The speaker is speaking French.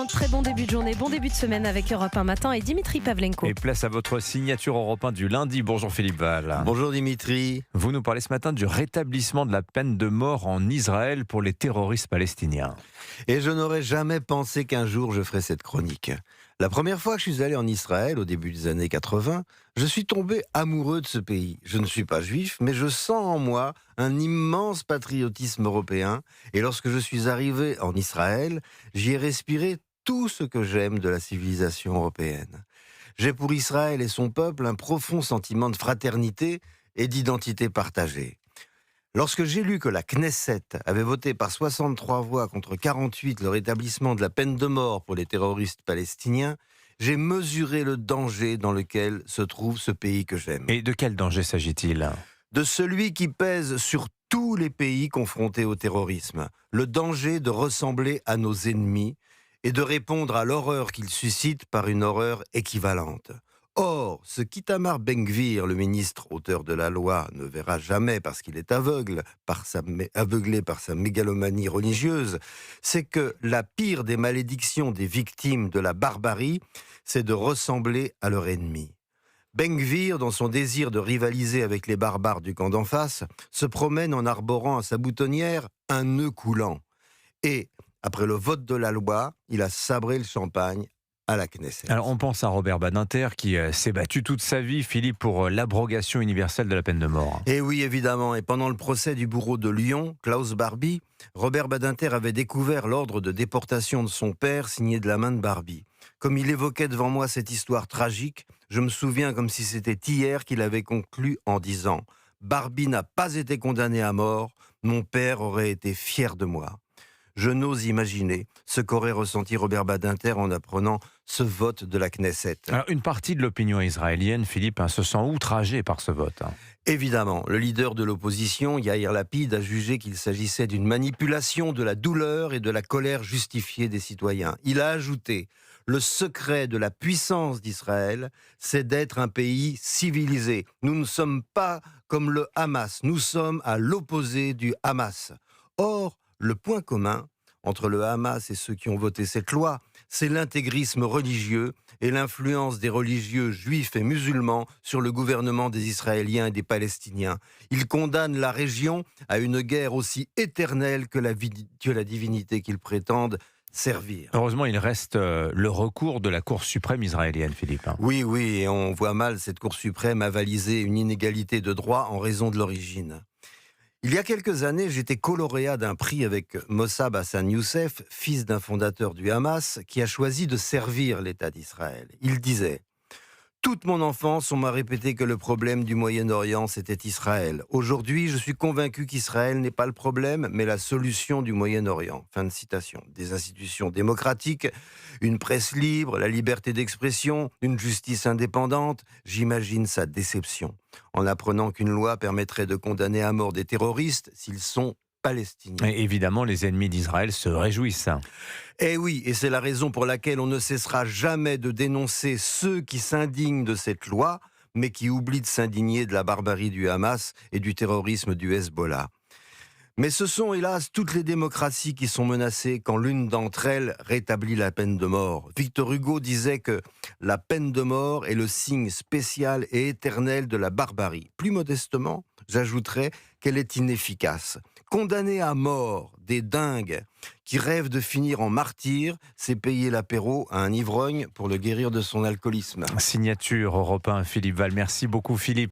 Très bon début de journée, bon début de semaine avec Europe 1 Matin et Dimitri Pavlenko. Et place à votre signature Europe 1 du lundi. Bonjour Philippe Val. Bonjour Dimitri. Vous nous parlez ce matin du rétablissement de la peine de mort en Israël pour les terroristes palestiniens. Et je n'aurais jamais pensé qu'un jour je ferais cette chronique. La première fois que je suis allé en Israël, au début des années 80, je suis tombé amoureux de ce pays. Je ne suis pas juif, mais je sens en moi un immense patriotisme européen. Et lorsque je suis arrivé en Israël, j'y ai respiré tout ce que j'aime de la civilisation européenne. J'ai pour Israël et son peuple un profond sentiment de fraternité et d'identité partagée. Lorsque j'ai lu que la Knesset avait voté par 63 voix contre 48 le rétablissement de la peine de mort pour les terroristes palestiniens, j'ai mesuré le danger dans lequel se trouve ce pays que j'aime. Et de quel danger s'agit-il ? De celui qui pèse sur tous les pays confrontés au terrorisme. Le danger de ressembler à nos ennemis et de répondre à l'horreur qu'ils suscitent par une horreur équivalente. Or, ce qu'Itamar Ben-Gvir, le ministre auteur de la loi, ne verra jamais parce qu'il est aveuglé par sa mégalomanie religieuse, c'est que la pire des malédictions des victimes de la barbarie, c'est de ressembler à leur ennemi. Ben-Gvir, dans son désir de rivaliser avec les barbares du camp d'en face, se promène en arborant à sa boutonnière un nœud coulant. Et, après le vote de la loi, il a sabré le champagne à la Knesset. Alors on pense à Robert Badinter qui s'est battu toute sa vie, Philippe, pour l'abrogation universelle de la peine de mort. Et oui, évidemment. Et pendant le procès du bourreau de Lyon, Klaus Barbie, Robert Badinter avait découvert l'ordre de déportation de son père signé de la main de Barbie. Comme il évoquait devant moi cette histoire tragique, je me souviens comme si c'était hier qu'il avait conclu en disant « Barbie n'a pas été condamné à mort, mon père aurait été fier de moi ». Je n'ose imaginer ce qu'aurait ressenti Robert Badinter en apprenant ce vote de la Knesset. Alors, une partie de l'opinion israélienne, Philippe, se sent outragée par ce vote. Évidemment, le leader de l'opposition, Yair Lapid, a jugé qu'il s'agissait d'une manipulation de la douleur et de la colère justifiée des citoyens. Il a ajouté « Le secret de la puissance d'Israël, c'est d'être un pays civilisé. Nous ne sommes pas comme le Hamas, nous sommes à l'opposé du Hamas. » Or, le point commun entre le Hamas et ceux qui ont voté cette loi, c'est l'intégrisme religieux et l'influence des religieux juifs et musulmans sur le gouvernement des Israéliens et des Palestiniens. Ils condamnent la région à une guerre aussi éternelle que la divinité qu'ils prétendent servir. Heureusement, il reste le recours de la Cour suprême israélienne, Philippe. Oui, et on voit mal cette Cour suprême avaliser une inégalité de droit en raison de l'origine. Il y a quelques années, j'étais coloréat d'un prix avec Mossab Hassan Youssef, fils d'un fondateur du Hamas, qui a choisi de servir l'État d'Israël. Il disait « Toute mon enfance, on m'a répété que le problème du Moyen-Orient, c'était Israël. Aujourd'hui, je suis convaincu qu'Israël n'est pas le problème, mais la solution du Moyen-Orient. » Fin de citation. Des institutions démocratiques, une presse libre, la liberté d'expression, une justice indépendante. J'imagine sa déception en apprenant qu'une loi permettrait de condamner à mort des terroristes s'ils sont palestiniens. Et évidemment, les ennemis d'Israël se réjouissent. Eh oui, et c'est la raison pour laquelle on ne cessera jamais de dénoncer ceux qui s'indignent de cette loi, mais qui oublient de s'indigner de la barbarie du Hamas et du terrorisme du Hezbollah. Mais ce sont hélas toutes les démocraties qui sont menacées quand l'une d'entre elles rétablit la peine de mort. Victor Hugo disait que la peine de mort est le signe spécial et éternel de la barbarie. Plus modestement, j'ajouterais qu'elle est inefficace. Condamner à mort des dingues qui rêvent de finir en martyrs, c'est payer l'apéro à un ivrogne pour le guérir de son alcoolisme. Signature Europe 1, Philippe Val. Merci beaucoup Philippe.